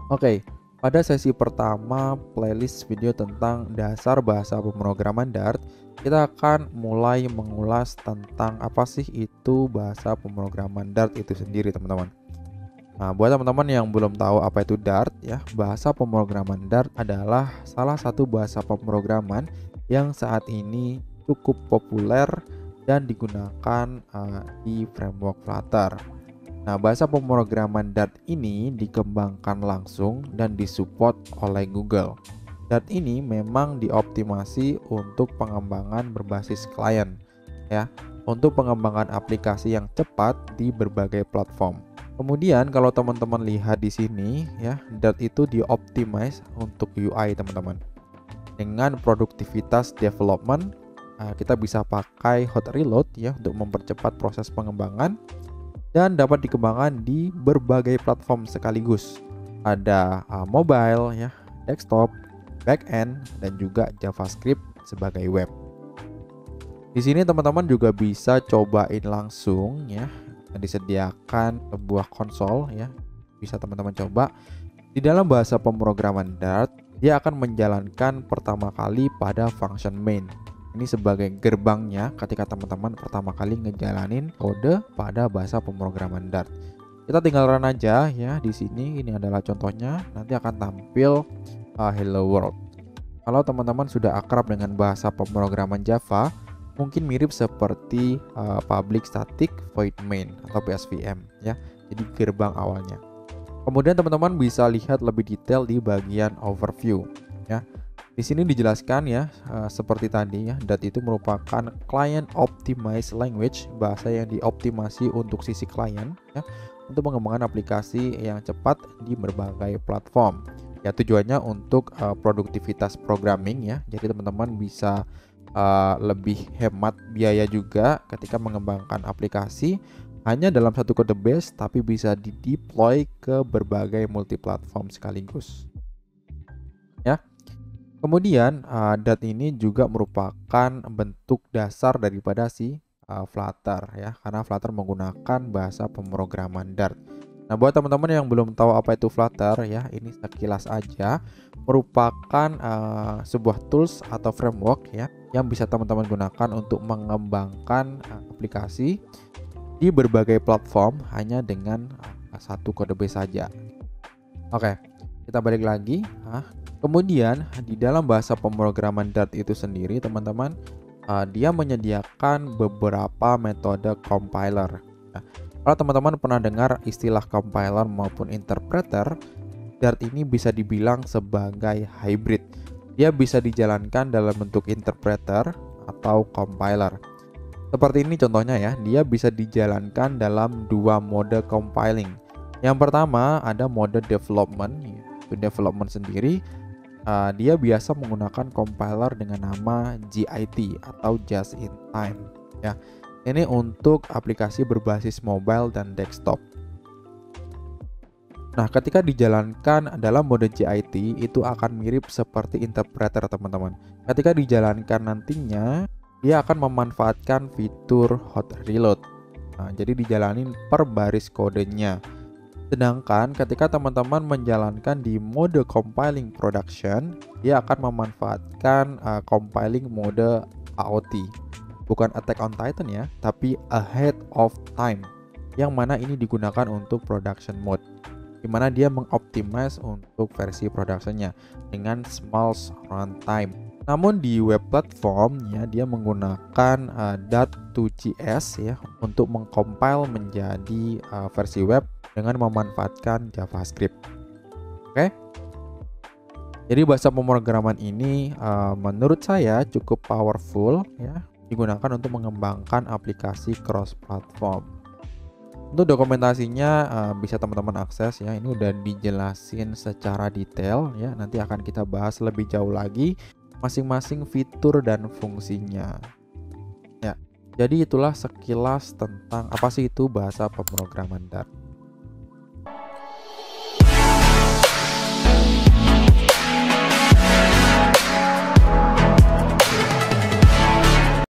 Oke, pada sesi pertama playlist video tentang dasar bahasa pemrograman Dart, kita akan mulai mengulas tentang apa sih itu bahasa pemrograman Dart itu sendiri, teman-teman. Nah, buat teman-teman yang belum tahu apa itu Dart ya, bahasa pemrograman Dart adalah salah satu bahasa pemrograman yang saat ini cukup populer dan digunakan di framework Flutter. Nah, bahasa pemrograman Dart ini dikembangkan langsung dan disupport oleh Google. Dart ini memang dioptimasi untuk pengembangan berbasis klien, ya, untuk pengembangan aplikasi yang cepat di berbagai platform. Kemudian kalau teman-teman lihat di sini, ya, Dart itu dioptimize untuk UI, teman-teman. Dengan produktivitas development, kita bisa pakai hot reload ya untuk mempercepat proses pengembangan dan dapat dikembangkan di berbagai platform sekaligus. Ada mobile ya, desktop, backend, dan juga JavaScript sebagai web. Di sini teman-teman juga bisa cobain langsung ya. Disediakan sebuah konsol ya. Bisa teman-teman coba. Di dalam bahasa pemrograman Dart, dia akan menjalankan pertama kali pada function main. Ini sebagai gerbangnya ketika teman-teman pertama kali ngejalanin kode pada bahasa pemrograman Dart. Kita tinggal run aja ya di sini. Ini adalah contohnya. Nanti akan tampil hello world. Kalau teman-teman sudah akrab dengan bahasa pemrograman Java, mungkin mirip seperti public static void main atau PSVM ya. Jadi gerbang awalnya. Kemudian teman-teman bisa lihat lebih detail di bagian overview ya. Di sini dijelaskan ya, seperti tadi ya, Dart itu merupakan client optimized language, bahasa yang dioptimasi untuk sisi klien ya, untuk mengembangkan aplikasi yang cepat di berbagai platform. Ya, tujuannya untuk produktivitas programming ya. Jadi teman-teman bisa lebih hemat biaya juga ketika mengembangkan aplikasi hanya dalam satu code base, tapi bisa di-deploy ke berbagai multiplatform sekaligus. Ya. Kemudian Dart ini juga merupakan bentuk dasar daripada si Flutter ya, karena Flutter menggunakan bahasa pemrograman Dart. Nah, buat teman-teman yang belum tahu apa itu Flutter ya, ini sekilas aja, merupakan sebuah tools atau framework ya yang bisa teman-teman gunakan untuk mengembangkan aplikasi di berbagai platform hanya dengan satu kode base saja. Oke, kita balik lagi. Kemudian di dalam bahasa pemrograman Dart itu sendiri, teman-teman, dia menyediakan beberapa metode compiler. Nah, kalau teman-teman pernah dengar istilah compiler maupun interpreter, Dart ini bisa dibilang sebagai hybrid. Dia bisa dijalankan dalam bentuk interpreter atau compiler. Seperti ini contohnya ya, dia bisa dijalankan dalam dua mode compiling. Yang pertama ada mode development, itu development sendiri. Dia biasa menggunakan compiler dengan nama JIT atau Just in Time ya. Ini untuk aplikasi berbasis mobile dan desktop. Nah, ketika dijalankan dalam mode JIT itu akan mirip seperti interpreter, teman-teman. Ketika dijalankan nantinya dia akan memanfaatkan fitur hot reload. Nah, jadi dijalanin per baris kodenya. Sedangkan ketika teman-teman menjalankan di mode compiling production, dia akan memanfaatkan compiling mode AOT. Bukan Attack on Titan ya, tapi Ahead of Time. Yang mana ini digunakan untuk production mode. Dimana dia mengoptimize untuk versi productionnya dengan small runtime. Namun di web platform ya, dia menggunakan Dart2JS ya untuk mengcompile menjadi versi web dengan memanfaatkan JavaScript. Oke. Jadi bahasa pemrograman ini menurut saya cukup powerful ya, digunakan untuk mengembangkan aplikasi cross platform. Untuk dokumentasinya bisa teman-teman akses ya. Ini udah dijelasin secara detail ya. Nanti akan kita bahas lebih jauh lagi masing-masing fitur dan fungsinya. Ya. Jadi itulah sekilas tentang apa sih itu bahasa pemrograman Dart.